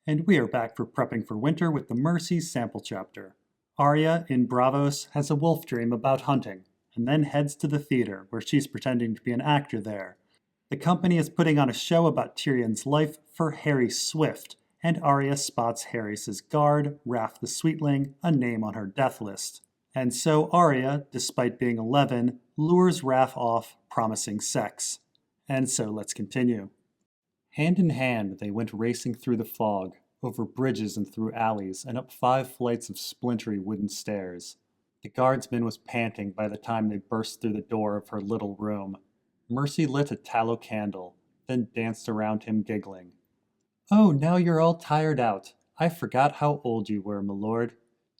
And we are back for prepping for winter with the Mercy sample chapter. Arya, in Braavos, has a wolf dream about hunting, and then heads to the theater, where she's pretending to be an actor there. The company is putting on a show about Tyrion's life for Harry Swift, and Arya spots Harry's guard, Raff the Sweetling, a name on her death list. And so Arya, despite being 11, lures Raff off, promising sex. And so let's continue. Hand in hand, they went racing through the fog, over bridges and through alleys, and up 5 flights of splintery wooden stairs. The guardsman was panting by the time they burst through the door of her little room. Mercy lit a tallow candle, then danced around him giggling. "Oh, now you're all tired out. I forgot how old you were, my lord.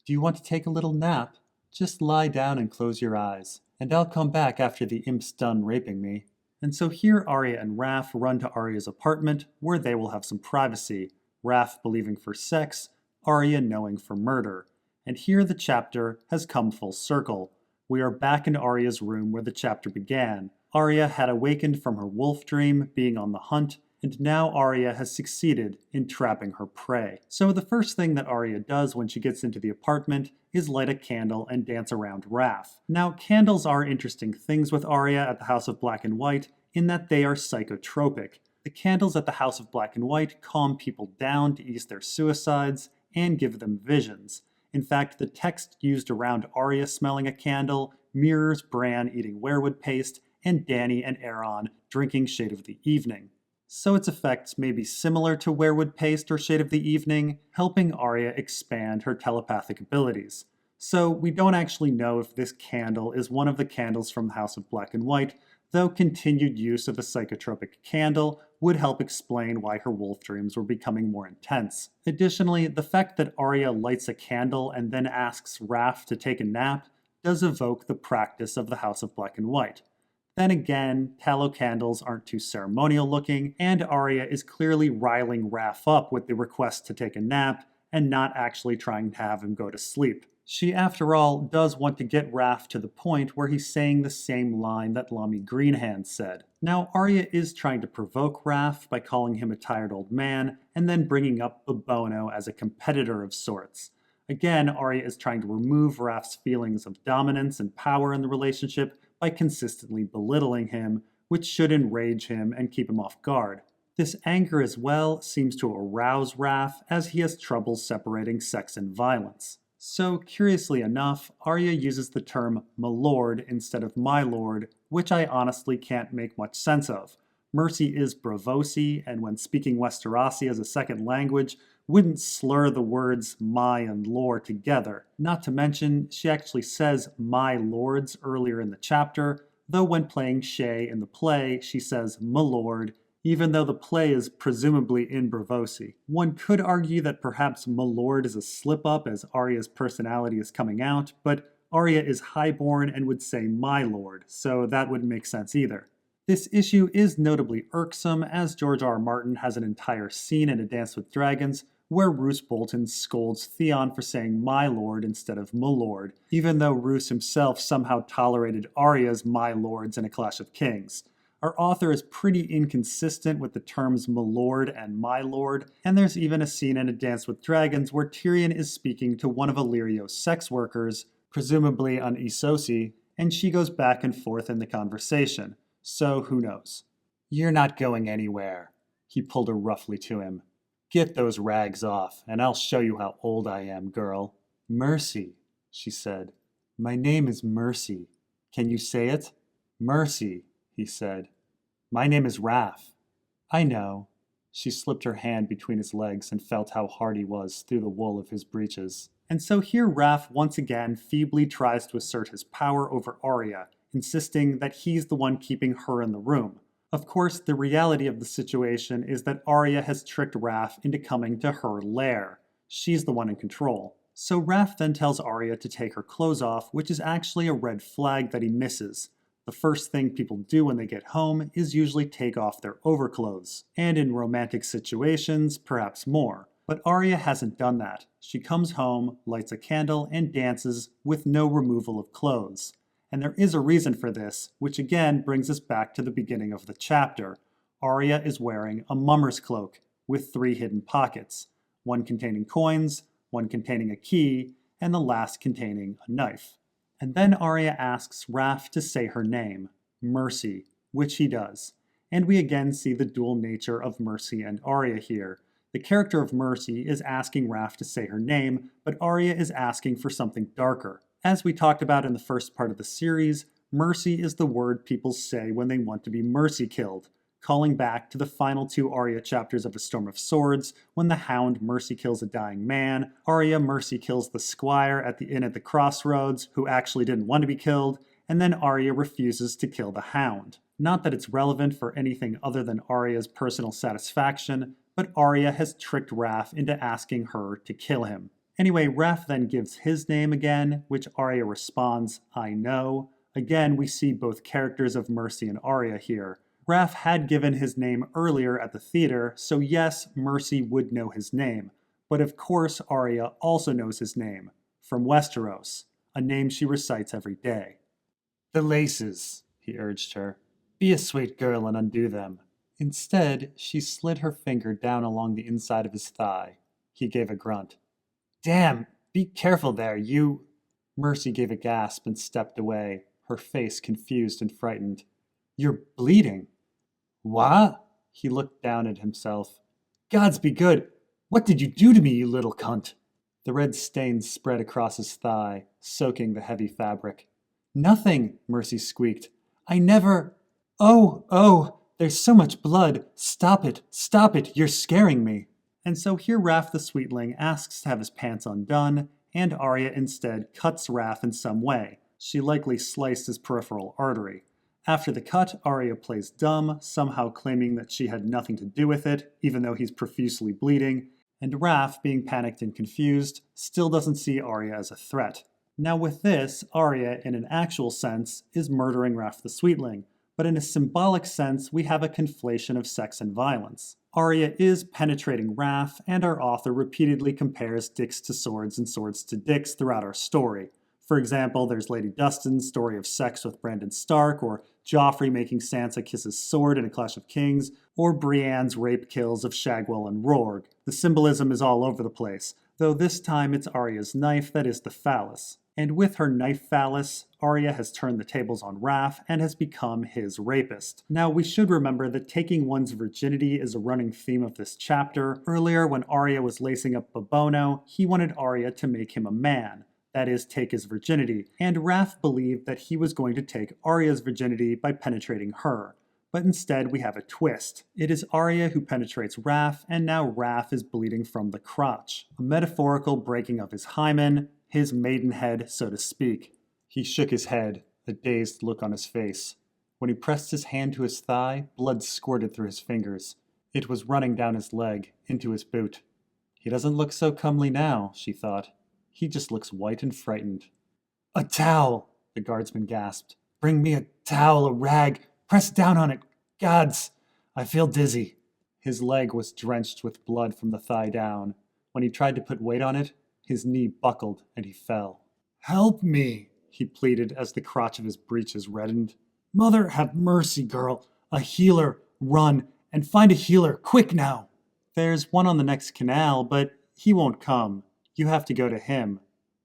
Do you want to take a little nap? Just lie down and close your eyes, and I'll come back after the imp's done raping me." And so here Arya and Raff run to Arya's apartment, where they will have some privacy, Raff believing for sex, Arya knowing for murder. And here the chapter has come full circle. We are back in Arya's room where the chapter began. Arya had awakened from her wolf dream, being on the hunt, and now Arya has succeeded in trapping her prey. So the first thing that Arya does when she gets into the apartment is light a candle and dance around Raff. Now, candles are interesting things with Arya at the House of Black and White in that they are psychotropic. The candles at the House of Black and White calm people down to ease their suicides and give them visions. In fact, the text used around Arya smelling a candle mirrors Bran eating werewood paste and Dany and Aeron drinking Shade of the Evening. So its effects may be similar to werewood paste or Shade of the Evening, helping Arya expand her telepathic abilities. So we don't actually know if this candle is one of the candles from the House of Black and White, though continued use of a psychotropic candle would help explain why her wolf dreams were becoming more intense. Additionally, the fact that Arya lights a candle and then asks Raff to take a nap does evoke the practice of the House of Black and White. Then again, tallow candles aren't too ceremonial looking, and Arya is clearly riling Raff up with the request to take a nap and not actually trying to have him go to sleep. She, after all, does want to get Raff to the point where he's saying the same line that Lommy Greenhands said. Now, Arya is trying to provoke Raff by calling him a tired old man and then bringing up Bobono as a competitor of sorts. Again, Arya is trying to remove Raff's feelings of dominance and power in the relationship by consistently belittling him, which should enrage him and keep him off guard. This anger as well seems to arouse Raff as he has trouble separating sex and violence. So, curiously enough, Arya uses the term "my lord" instead of "my lord," which I honestly can't make much sense of. Mercy is Bravosi, and when speaking Westerosi as a second language, wouldn't slur the words my and lore together. Not to mention, she actually says my lords earlier in the chapter, though when playing Shay in the play, she says my lord, even though the play is presumably in Bravosi. One could argue that perhaps my lord is a slip-up as Arya's personality is coming out, but Arya is highborn and would say my lord, so that wouldn't make sense either. This issue is notably irksome, as George R.R. Martin has an entire scene in A Dance with Dragons where Roose Bolton scolds Theon for saying my lord instead of my lord, even though Roose himself somehow tolerated Arya's my lords in A Clash of Kings. Our author is pretty inconsistent with the terms my lord and my lord, and there's even a scene in A Dance with Dragons where Tyrion is speaking to one of Illyrio's sex workers, presumably on Essos, and she goes back and forth in the conversation. So who knows? "You're not going anywhere," he pulled her roughly to him. "Get those rags off, and I'll show you how old I am, girl." "Mercy," she said. "My name is Mercy. Can you say it?" "Mercy," he said. "My name is Raff." "I know." She slipped her hand between his legs and felt how hard he was through the wool of his breeches. And so here Raff once again feebly tries to assert his power over Arya, insisting that he's the one keeping her in the room. Of course, the reality of the situation is that Arya has tricked Raff into coming to her lair. She's the one in control. So Raff then tells Arya to take her clothes off, which is actually a red flag that he misses. The first thing people do when they get home is usually take off their overclothes, and in romantic situations, perhaps more. But Arya hasn't done that. She comes home, lights a candle, and dances with no removal of clothes. And there is a reason for this, which again brings us back to the beginning of the chapter. Arya is wearing a mummer's cloak with 3 hidden pockets. one containing coins, one containing a key, and the last containing a knife. And then Arya asks Raff to say her name, Mercy, which he does. And we again see the dual nature of Mercy and Arya here. The character of Mercy is asking Raff to say her name, but Arya is asking for something darker. As we talked about in the first part of the series, mercy is the word people say when they want to be mercy killed, calling back to the final 2 Arya chapters of A Storm of Swords, when the Hound mercy kills a dying man, Arya mercy kills the squire at the inn at the crossroads, who actually didn't want to be killed, and then Arya refuses to kill the Hound. Not that it's relevant for anything other than Arya's personal satisfaction, but Arya has tricked Raff into asking her to kill him. Anyway, Raff then gives his name again, which Arya responds, I know. Again, we see both characters of Mercy and Arya here. Raff had given his name earlier at the theater, so yes, Mercy would know his name. But of course, Arya also knows his name, from Westeros, a name she recites every day. The laces, he urged her. Be a sweet girl and undo them. Instead, she slid her finger down along the inside of his thigh. He gave a grunt. Damn, be careful there, you... Mercy gave a gasp and stepped away, her face confused and frightened. You're bleeding. What? He looked down at himself. Gods be good! What did you do to me, you little cunt? The red stains spread across his thigh, soaking the heavy fabric. Nothing, Mercy squeaked. I never... Oh, there's so much blood. Stop it, you're scaring me. And so here Raff the Sweetling asks to have his pants undone, and Arya instead cuts Raff in some way. She likely sliced his peripheral artery. After the cut, Arya plays dumb, somehow claiming that she had nothing to do with it, even though he's profusely bleeding, and Raff, being panicked and confused, still doesn't see Arya as a threat. Now with this, Arya, in an actual sense, is murdering Raff the Sweetling, but in a symbolic sense, we have a conflation of sex and violence. Arya is penetrating Raff, and our author repeatedly compares dicks to swords and swords to dicks throughout our story. For example, there's Lady Dustin's story of sex with Brandon Stark, or Joffrey making Sansa kiss his sword in A Clash of Kings, or Brienne's rape kills of Shagwell and Roarg. The symbolism is all over the place, though this time it's Arya's knife that is the phallus. And with her knife phallus, Arya has turned the tables on Raff and has become his rapist. Now, we should remember that taking one's virginity is a running theme of this chapter. Earlier, when Arya was lacing up Bobono, he wanted Arya to make him a man. That is, take his virginity, and Raff believed that he was going to take Arya's virginity by penetrating her. But instead we have a twist. It is Arya who penetrates Raff, and now Raff is bleeding from the crotch. A metaphorical breaking of his hymen, his maidenhead, so to speak. He shook his head, a dazed look on his face. When he pressed his hand to his thigh, blood squirted through his fingers. It was running down his leg, into his boot. He doesn't look so comely now, she thought. He just looks white and frightened. A towel, the guardsman gasped. Bring me a towel, a rag. Press down on it. Gods, I feel dizzy. His leg was drenched with blood from the thigh down. When he tried to put weight on it, his knee buckled and he fell. Help me, he pleaded as the crotch of his breeches reddened. Mother, have mercy, girl. A healer, run, and find a healer, quick now. There's one on the next canal, but he won't come. You have to go to him.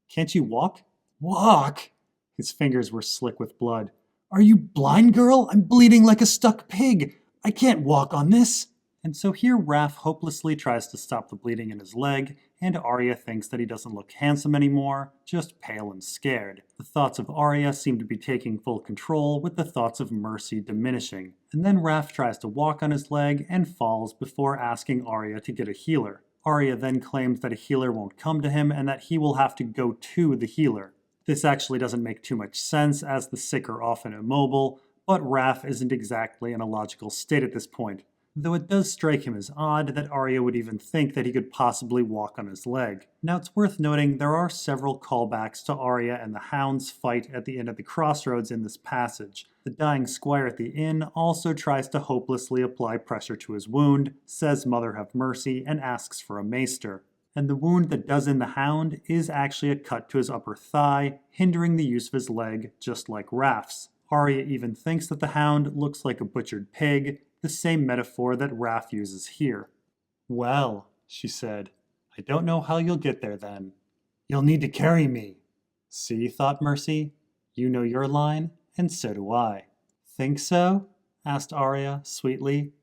Can't you walk? Walk? His fingers were slick with blood. Are you blind, girl? I'm bleeding like a stuck pig. I can't walk on this. And so here Raff hopelessly tries to stop the bleeding in his leg, and Arya thinks that he doesn't look handsome anymore, just pale and scared. The thoughts of Arya seem to be taking full control, with the thoughts of Mercy diminishing. And then Raff tries to walk on his leg and falls before asking Arya to get a healer. Arya then claims that a healer won't come to him and that he will have to go to the healer. This actually doesn't make too much sense, as the sick are often immobile, but Raff isn't exactly in a logical state at this point, though it does strike him as odd that Arya would even think that he could possibly walk on his leg. Now it's worth noting there are several callbacks to Arya and the Hound's fight at the inn at the crossroads in this passage. The dying squire at the inn also tries to hopelessly apply pressure to his wound, says Mother have mercy, and asks for a maester. And the wound that does in the Hound is actually a cut to his upper thigh, hindering the use of his leg, just like Raff's. Arya even thinks that the Hound looks like a butchered pig, the same metaphor that Raff uses here. Well, she said, I don't know how you'll get there then. You'll need to carry me. See, thought Mercy. You know your line, and so do I. Think so? Asked Arya, sweetly.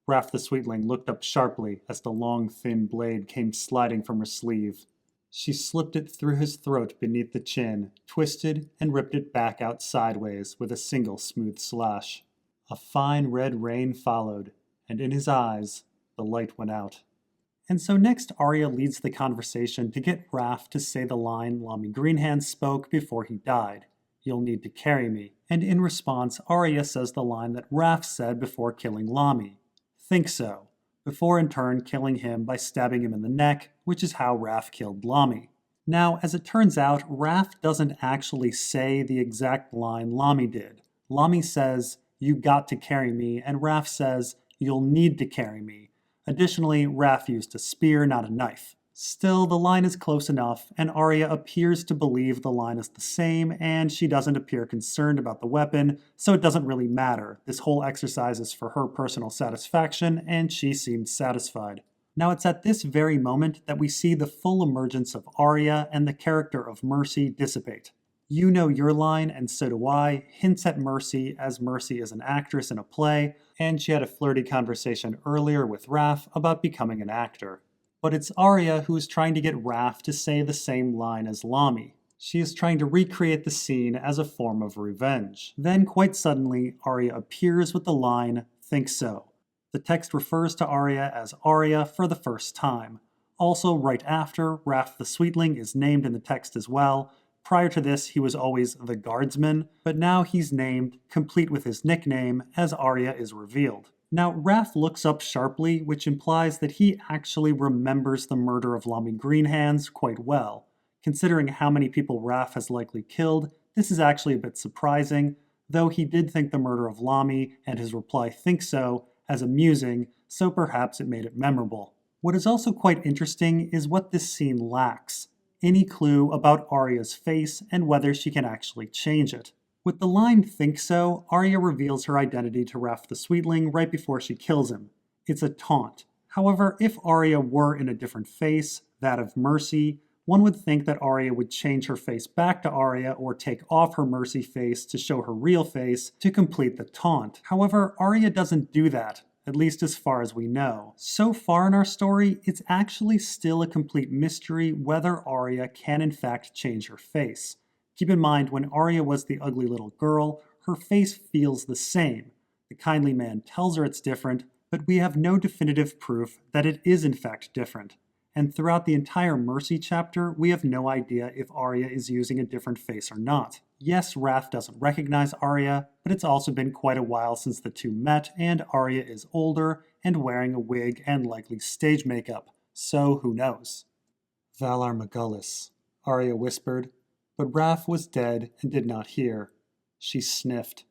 Raff the Sweetling looked up sharply as the long, thin blade came sliding from her sleeve. She slipped it through his throat beneath the chin, twisted, and ripped it back out sideways with a single smooth slash. A fine red rain followed, and in his eyes, the light went out. And so next Arya leads the conversation to get Raff to say the line Lommy Greenhands spoke before he died. You'll need to carry me. And in response, Arya says the line that Raff said before killing Lommy. Think so. Before in turn killing him by stabbing him in the neck, which is how Raff killed Lommy. Now, as it turns out, Raff doesn't actually say the exact line Lommy did. Lommy says, you got to carry me, and Raff says, you'll need to carry me. Additionally, Raff used a spear, not a knife. Still, the line is close enough, and Arya appears to believe the line is the same, and she doesn't appear concerned about the weapon, so it doesn't really matter. This whole exercise is for her personal satisfaction, and she seemed satisfied. Now it's at this very moment that we see the full emergence of Arya and the character of Mercy dissipate. You know your line, and so do I, hints at Mercy, as Mercy is an actress in a play, and she had a flirty conversation earlier with Raff about becoming an actor. But it's Arya who is trying to get Raff to say the same line as Lommy. She is trying to recreate the scene as a form of revenge. Then, quite suddenly, Arya appears with the line, think so. The text refers to Arya as Arya for the first time. Also, right after, Raff the Sweetling is named in the text as well. Prior to this, he was always the guardsman, but now he's named, complete with his nickname, as Arya is revealed. Now, Raff looks up sharply, which implies that he actually remembers the murder of Lommy Greenhands quite well. Considering how many people Raff has likely killed, this is actually a bit surprising, though he did think the murder of Lommy and his reply think so as amusing, so perhaps it made it memorable. What is also quite interesting is what this scene lacks. Any clue about Arya's face and whether she can actually change it. With the line think so, Arya reveals her identity to Raff the Sweetling right before she kills him. It's a taunt. However, if Arya were in a different face, that of Mercy, one would think that Arya would change her face back to Arya or take off her Mercy face to show her real face to complete the taunt. However, Arya doesn't do that, at least as far as we know. So far in our story, it's actually still a complete mystery whether Arya can in fact change her face. Keep in mind, when Arya was the ugly little girl, her face feels the same. The kindly man tells her it's different, but we have no definitive proof that it is in fact different. And throughout the entire Mercy chapter, we have no idea if Arya is using a different face or not. Yes, Raff doesn't recognize Arya, but it's also been quite a while since the two met, and Arya is older and wearing a wig and likely stage makeup, so who knows? Valar Morghulis, Arya whispered. But Raff was dead and did not hear. She sniffed.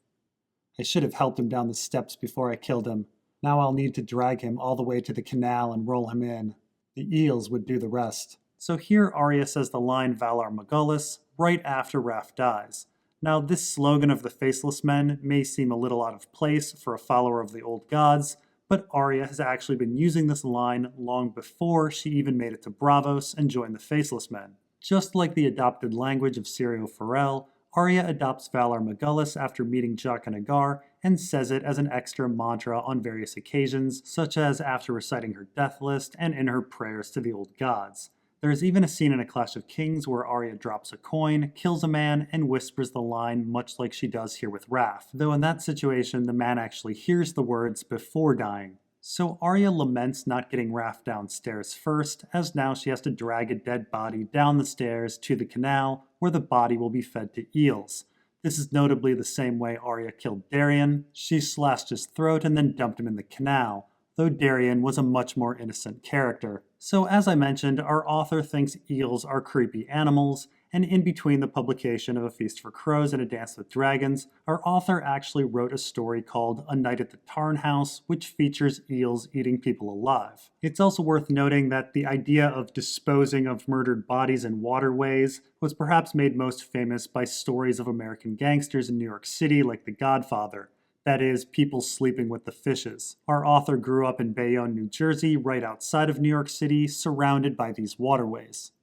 I should have helped him down the steps before I killed him. Now I'll need to drag him all the way to the canal and roll him in. The eels would do the rest. So here Arya says the line Valar Morghulis right after Raff dies. Now this slogan of the Faceless Men may seem a little out of place for a follower of the old gods, but Arya has actually been using this line long before she even made it to Braavos and joined the Faceless Men. Just like the adopted language of Syrio-Forel, Arya adopts Valar Morghulis after meeting Jaqen H'ghar and says it as an extra mantra on various occasions, such as after reciting her death list and in her prayers to the old gods. There is even a scene in A Clash of Kings where Arya drops a coin, kills a man, and whispers the line much like she does here with Raff, though in that situation the man actually hears the words before dying. So Arya laments not getting Raff downstairs first, as now she has to drag a dead body down the stairs to the canal, where the body will be fed to eels. This is notably the same way Arya killed Darien. She slashed his throat and then dumped him in the canal, though Darien was a much more innocent character. So as I mentioned, our author thinks eels are creepy animals, and in between the publication of A Feast for Crows and A Dance with Dragons, our author actually wrote a story called A Night at the Tarn House, which features eels eating people alive. It's also worth noting that the idea of disposing of murdered bodies in waterways was perhaps made most famous by stories of American gangsters in New York City like The Godfather. That is, people sleeping with the fishes. Our author grew up in Bayonne, New Jersey, right outside of New York City, surrounded by these waterways.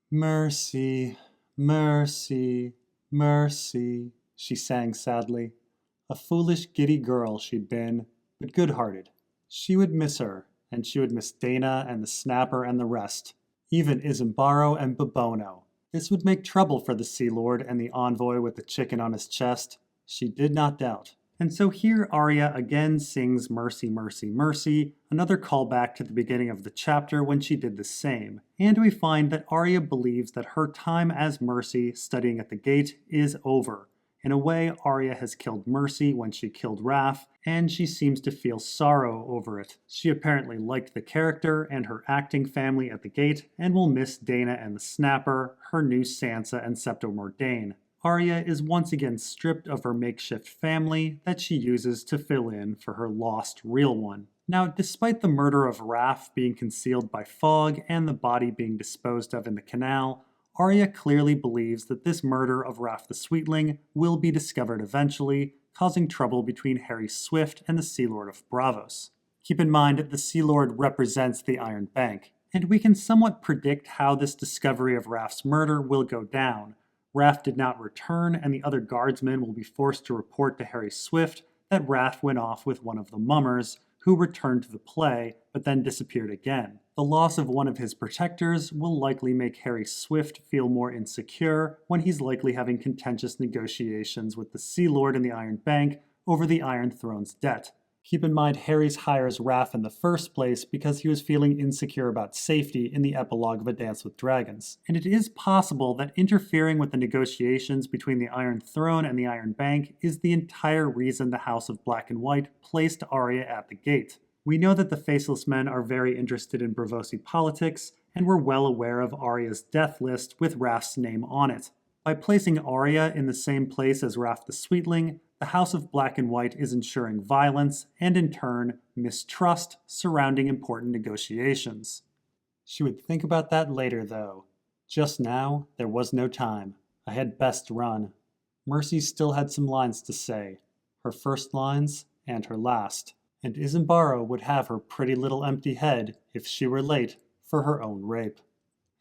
Mercy, mercy, mercy, she sang sadly. A foolish, giddy girl she'd been, but good-hearted. She would miss her, and she would miss Dana and the Snapper and the rest, even Isambaro and Babono. This would make trouble for the Sea Lord and the envoy with the chicken on his chest, she did not doubt. And so here Arya again sings Mercy, Mercy, Mercy, another callback to the beginning of the chapter when she did the same. And we find that Arya believes that her time as Mercy studying at the gate is over. In a way, Arya has killed Mercy when she killed Raff, and she seems to feel sorrow over it. She apparently liked the character and her acting family at the gate, and will miss Dana and the Snapper, her new Sansa and Septo Mordain. Arya is once again stripped of her makeshift family that she uses to fill in for her lost real one. Now, despite the murder of Raff being concealed by fog and the body being disposed of in the canal, Arya clearly believes that this murder of Raff the Sweetling will be discovered eventually, causing trouble between Harry Swift and the Sea Lord of Braavos. Keep in mind that the Sea Lord represents the Iron Bank, and we can somewhat predict how this discovery of Raff's murder will go down. Raff did not return, and the other guardsmen will be forced to report to Harry Swift that Raff went off with one of the mummers, who returned to the play, but then disappeared again. The loss of one of his protectors will likely make Harry Swift feel more insecure when he's likely having contentious negotiations with the Sea Lord and the Iron Bank over the Iron Throne's debt. Keep in mind, Harry hires Raff in the first place because he was feeling insecure about safety in the epilogue of A Dance with Dragons. And it is possible that interfering with the negotiations between the Iron Throne and the Iron Bank is the entire reason the House of Black and White placed Arya at the gate. We know that the Faceless Men are very interested in Braavosi politics, and were well aware of Arya's death list with Raff's name on it. By placing Arya in the same place as Raff the Sweetling, the House of Black and White is ensuring violence and, in turn, mistrust surrounding important negotiations. She would think about that later, though. Just now, there was no time. I had best run. Mercy still had some lines to say. Her first lines and her last. And Isambaro would have her pretty little empty head, if she were late, for her own rape.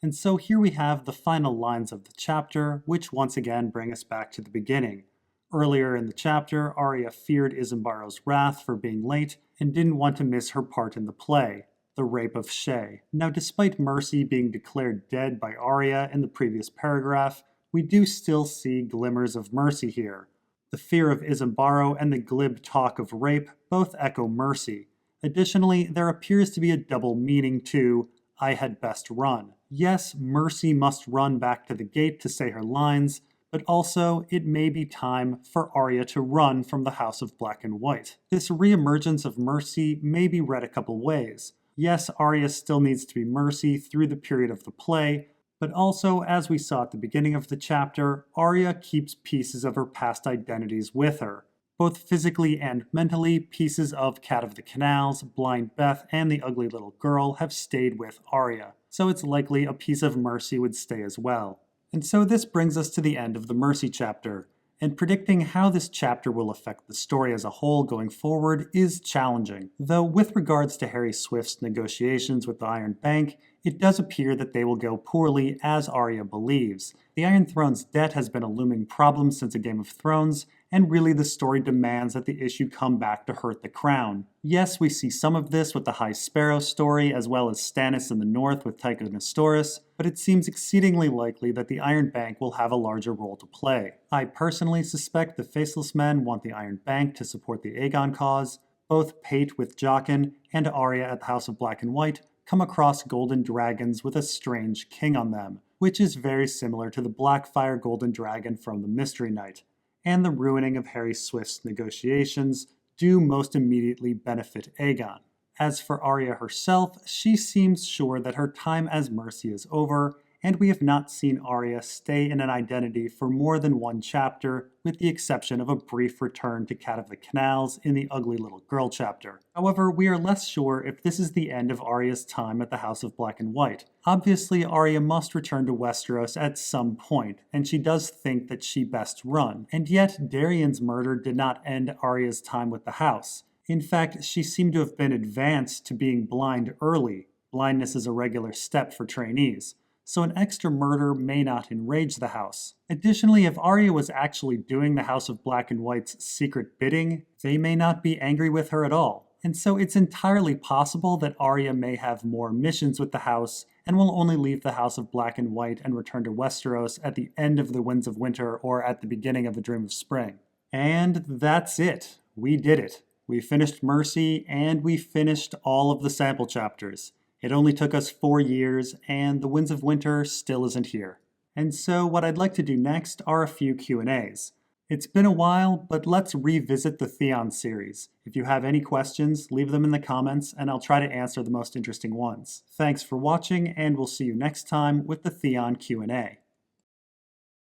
And so here we have the final lines of the chapter, which once again bring us back to the beginning. Earlier in the chapter, Arya feared Isambaro's wrath for being late and didn't want to miss her part in the play, the rape of Shay. Now, despite Mercy being declared dead by Arya in the previous paragraph, we do still see glimmers of mercy here. The fear of Isambaro and the glib talk of rape both echo mercy. Additionally, there appears to be a double meaning to "I had best run." Yes, Mercy must run back to the gate to say her lines, but also it may be time for Arya to run from the House of Black and White. This re-emergence of Mercy may be read a couple ways. Yes, Arya still needs to be Mercy through the period of the play, but also, as we saw at the beginning of the chapter, Arya keeps pieces of her past identities with her. Both physically and mentally, pieces of Cat of the Canals, Blind Beth, and the Ugly Little Girl have stayed with Arya, so it's likely a piece of Mercy would stay as well. And so this brings us to the end of the Mercy chapter, and predicting how this chapter will affect the story as a whole going forward is challenging. Though with regards to Harry Swift's negotiations with the Iron Bank, it does appear that they will go poorly as Arya believes. The Iron Throne's debt has been a looming problem since A Game of Thrones, and really the story demands that the issue come back to hurt the crown. Yes, we see some of this with the High Sparrow story, as well as Stannis in the north with Tycho Nestoris, but it seems exceedingly likely that the Iron Bank will have a larger role to play. I personally suspect the Faceless Men want the Iron Bank to support the Aegon cause. Both Pate with Jaqen and Arya at the House of Black and White come across golden dragons with a strange king on them, which is very similar to the Blackfire golden dragon from the Mystery Knight. And the ruining of Harry Swift's negotiations do most immediately benefit Aegon. As for Arya herself, she seems sure that her time as Mercy is over, and we have not seen Arya stay in an identity for more than one chapter, with the exception of a brief return to Cat of the Canals in the Ugly Little Girl chapter. However, we are less sure if this is the end of Arya's time at the House of Black and White. Obviously, Arya must return to Westeros at some point, and she does think that she best run. And yet, Darien's murder did not end Arya's time with the House. In fact, she seemed to have been advanced to being blind early. Blindness is a regular step for trainees, so an extra murder may not enrage the House. Additionally, if Arya was actually doing the House of Black and White's secret bidding, they may not be angry with her at all. And so it's entirely possible that Arya may have more missions with the House and will only leave the House of Black and White and return to Westeros at the end of the Winds of Winter or at the beginning of the Dream of Spring. And that's it. We did it. We finished Mercy, and we finished all of the sample chapters. It only took us 4 years, and the Winds of Winter still isn't here. And so what I'd like to do next are a few Q&As. It's been a while, but let's revisit the Theon series. If you have any questions, leave them in the comments, and I'll try to answer the most interesting ones. Thanks for watching, and we'll see you next time with the Theon Q&A.